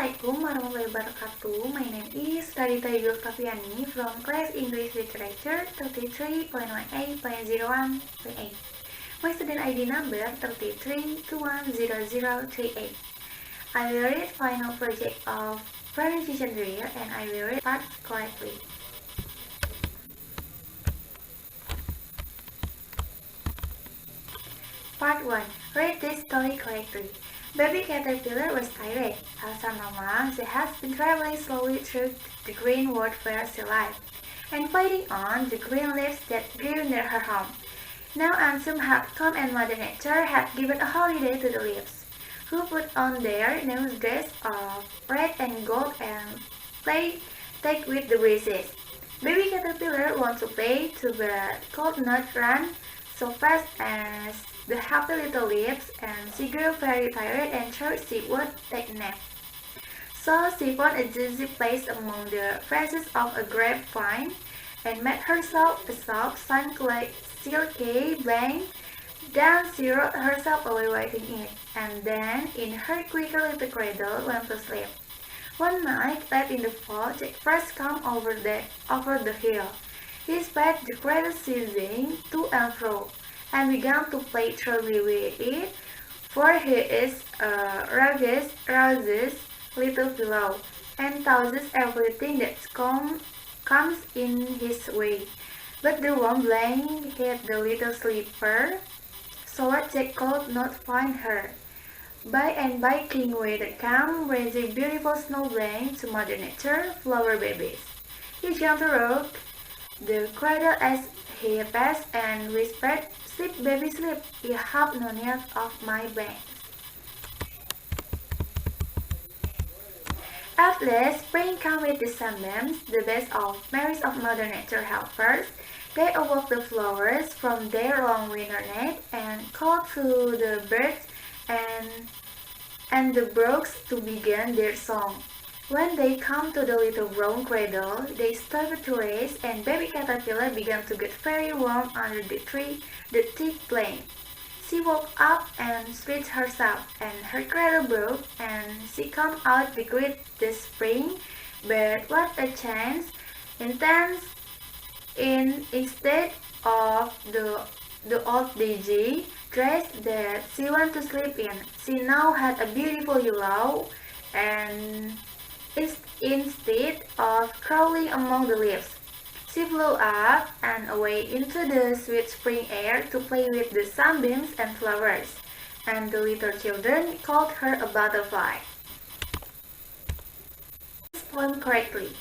Assalamualaikum warahmatullahi wabarakatuh. My name is Radita Yultapiani from class English Literature 33.18.01.8. My student ID number 33210038. I will read final project of pronunciation drill and I will read parts correctly. Part 1. Read this story correctly. Baby Caterpillar was tired. Elsa Mama, she has been traveling slowly through the green world where she lived, and fighting on the green leaves that grew near her home. Now Ansem had come and Mother Nature had given a holiday to the leaves, who put on their new dress of red and gold and play tag with the breezes. Baby Caterpillar wants to play too, but could not run so fast as the happy little leaves, and she grew very tired and thought she would take a nap. So she found a easy place among the branches of a grapevine and made herself a soft, silky blanket. Then she rolled herself away writing it, and then in her quicker little cradle went to sleep. One night, late in the fall, Jack Frost came over the hill. He spat the cradle seizing to and fro, and began to play truly with it, for he is a rugged little fellow, and tosses everything that comes in his way. But the warm blanket hid the little sleeper, so that Jack could not find her. By and by, clean weather came, bringing beautiful snow blanket to Mother Nature, flower babies. He gently rocked the cradle as he passed and whispered, "Sleep, baby, sleep. You have no need of my bangs." At last, spring came with the sunbeams, the best of merries of Mother Nature helpers. They awoke the flowers from their long winter nap and called to the birds and the brooks to begin their song. When they come to the little brown cradle, they started to race, and Baby Caterpillar began to get very warm under the thick blanket. She woke up and stretched herself, and her cradle broke, and she came out to greet the spring. But what a chance! Instead of the old dingy dress that she went to sleep in, she now had a beautiful yellow, and instead of crawling among the leaves, she flew up and away into the sweet spring air to play with the sunbeams and flowers, and the little children called her a butterfly. This poem correctly.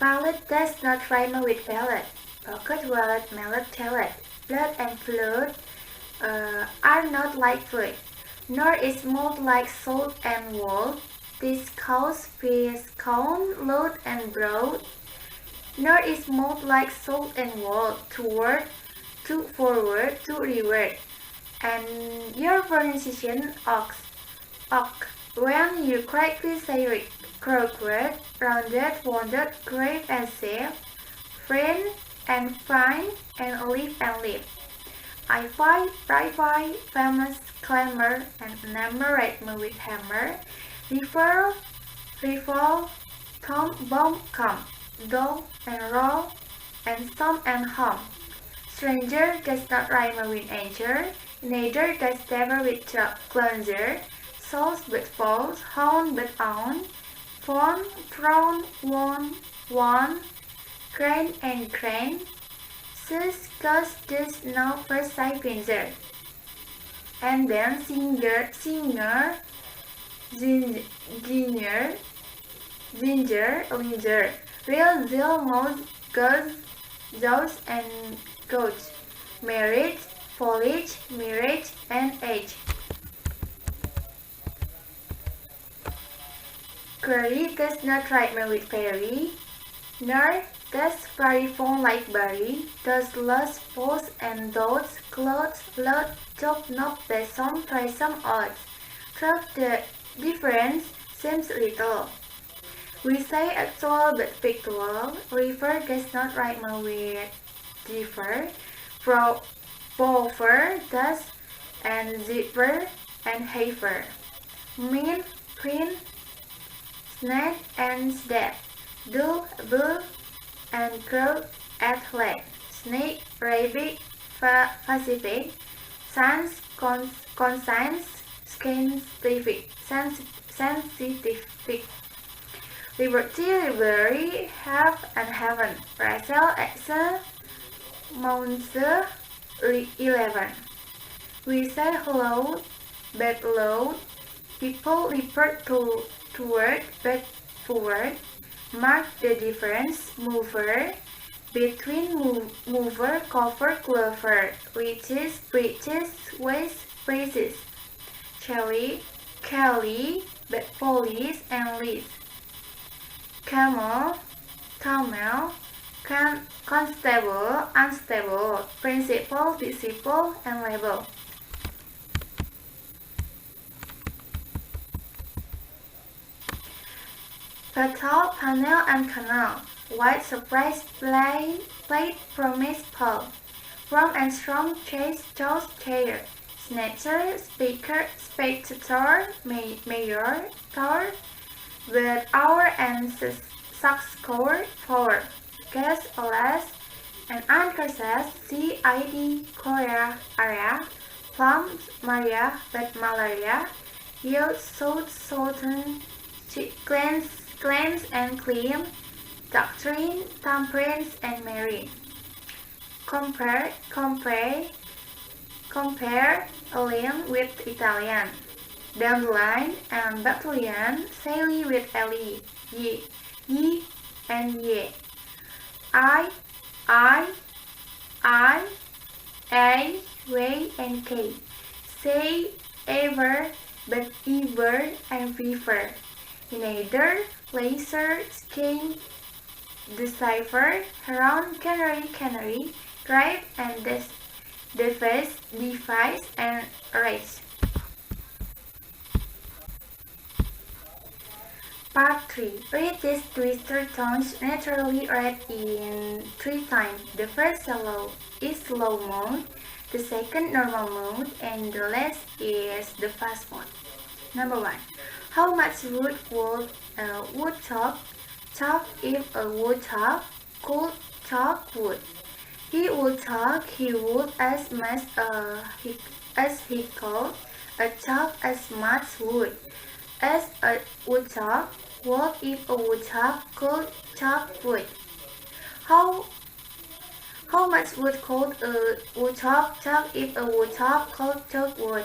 Palette does not rhyme with palette. Pocket, wallet, mallet, talent. Blood and flood are not like food, nor is mold like salt and wool. This cause fish cone, load and broad, nor is mold like salt and wool, to forward, to reward. And your pronunciation ox, when you correctly say it, crooked, rounded, wounded, grave and safe, friend and fine, and olive and leaf. I fight, famous, clamor, and enumerate me with hammer. Revolve, come, bomb, come, doll and roll, and stomp and hum. Stranger does not rhyme with anger, neither does devil with cleanser. Souls but falls, hound but own, fawn, throne, one, crane and crane. Sus, cause, this, now, first, side, pincer. And then singer, ginger, linger. Real, zeal, mouse, goes, jaws, and goats. Marriage, foliage, marriage, and age. Query does not rhyme with fairy, nor does fairy phone like berry. Does lust, pose, and dots, clothes, load, chop, knock, besom, try some odds. Truck the difference seems little. We say actual but pictorial. River does not rhyme with differ. Pulver does, and zipper and heifer. Mean, print, snake and step, duck, bull, and crow, athlete, snake, rabbit, Pacific, sans, conscience, scientific, scientific, liberty, library, have and heaven, Rachel, Excel, Monster, 11. We say hello, back load, people report to work, back forward, mark the difference, mover, between mover, cover, clover, riches, breeches, waist, braces, cherry, Kelly, police, and Liz, camel, camel, constable, unstable, principal, disciple, and label. Petal, panel, and canal. White surprise plate promise pole. From and strong chase chose chair. Snatcher, speaker, spectator, mayor, tower. With hour and sucks score, power. Gas, alas, and anchor says CID, Korea, area. Plums, Maria, but malaria. Yield, southern, claims and claim, doctrine, temperance, and marine. Compare alien with Italian. Down the line and battalion, Sally with Ellie, ye, and ye. I, A, way, and K. Say ever, but ever, and prefer. Neither, laser, skin, decipher, heron, canary, drive, and device, and race. Part 3. Read these twister tones naturally read in 3 times. The first is slow mode, the second normal mode, and the last is the fast mode. Number 1. How much wood would a woodchuck chop if a woodchuck could chop wood? He would chop he would as much as he could chop as much wood as a woodchuck would if a woodchuck could chop wood. How much wood could a woodchuck chop if a woodchuck could chop wood?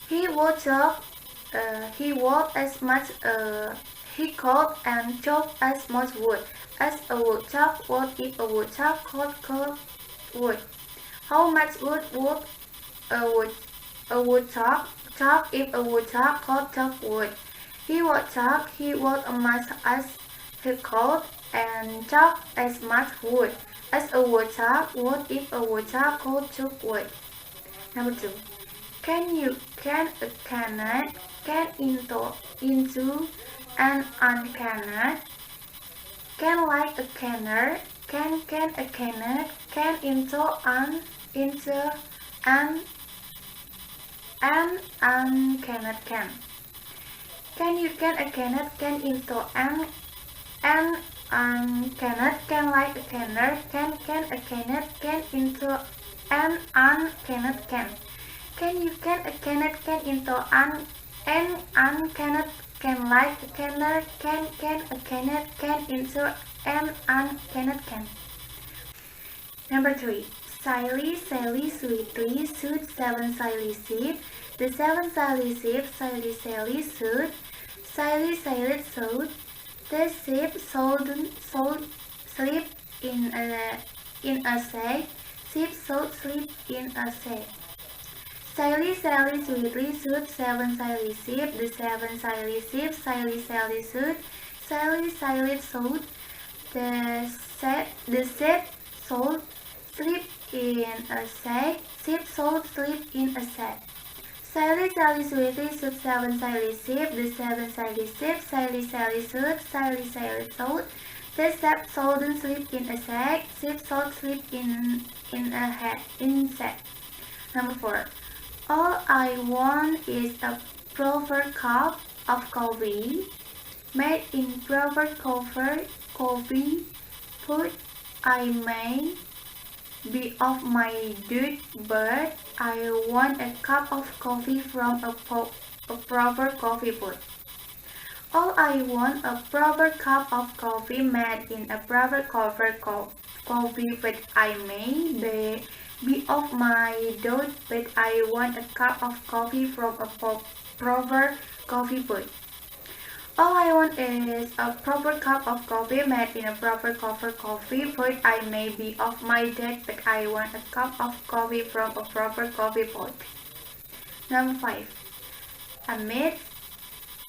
He would chop he would as much he could and chop as much wood as a woodchuck would if a woodchuck could chop wood. How much wood would a woodchuck chop if a woodchuck could chop wood? He would chop he would as much as he could and chop as much wood as a woodchuck would if a woodchuck could chop wood. Number 2. Can a cannot into an uncannot? Can like a canner? Can a cannot? Can into an uncannot can? Can a cannot? Can into an uncannot? Can like a canner? Can a cannot? Can into an uncannot can? Can a cannot? Can into an uncannot? Can like a canner? Can a cannot? Can into an uncannot can? Number 3. Sally, sweetly, suit, 7 Sally sheep. The 7 Sally sheep, Sally, suit. Sally, suit. The sheep sold sleep in a sack. Sheep sold sleep in a sack. Sally, sweetly, suit, 7 Sally sheep. The 7 Sally sheep, Sally, suit. Sally, sold. The sheep sold sleep in a sack. Sheep sold sleep in a sack. Sally, sweetly, suit, 7 Sally sheep. The 7 Sally sheep, Sally, suit. Sally, sold. The sheep sold sleep in a sack. Sheep sold sleep in sack. Number 4. All I want is a proper cup of coffee. made in proper coffee put. I may be off my duty, but I want a cup of coffee from a proper coffee pot. All I want a proper cup of coffee made in a proper coffee, but I may be off my duty, but I want a cup of coffee from a proper coffee pot. All I want is a proper cup of coffee made in a proper coffee pot. I may be off my date, but I want a cup of coffee from a proper coffee pot. Number 5.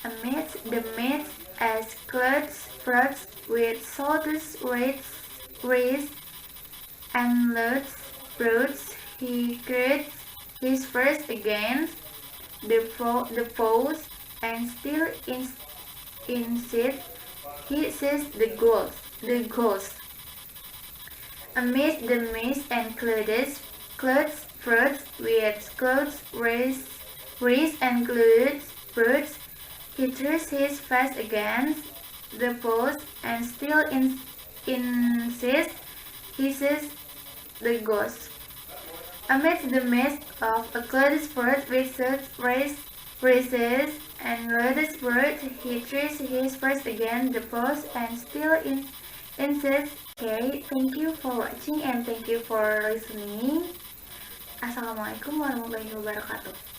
Amidst the midst as clouds fruits with salted rice and loads fruits, he creates his first against the foes and still insists he sees the ghost. Amidst the mist and clouds fruits with clouds rice and clouds fruits, he turns his face against the post and still insists he sees the ghost. Amidst the mist of a cloudy fruit with races and lotus fruit, he tries his first against the post and still insists. Okay, thank you for watching and thank you for listening. Assalamualaikum warahmatullahi wabarakatuh.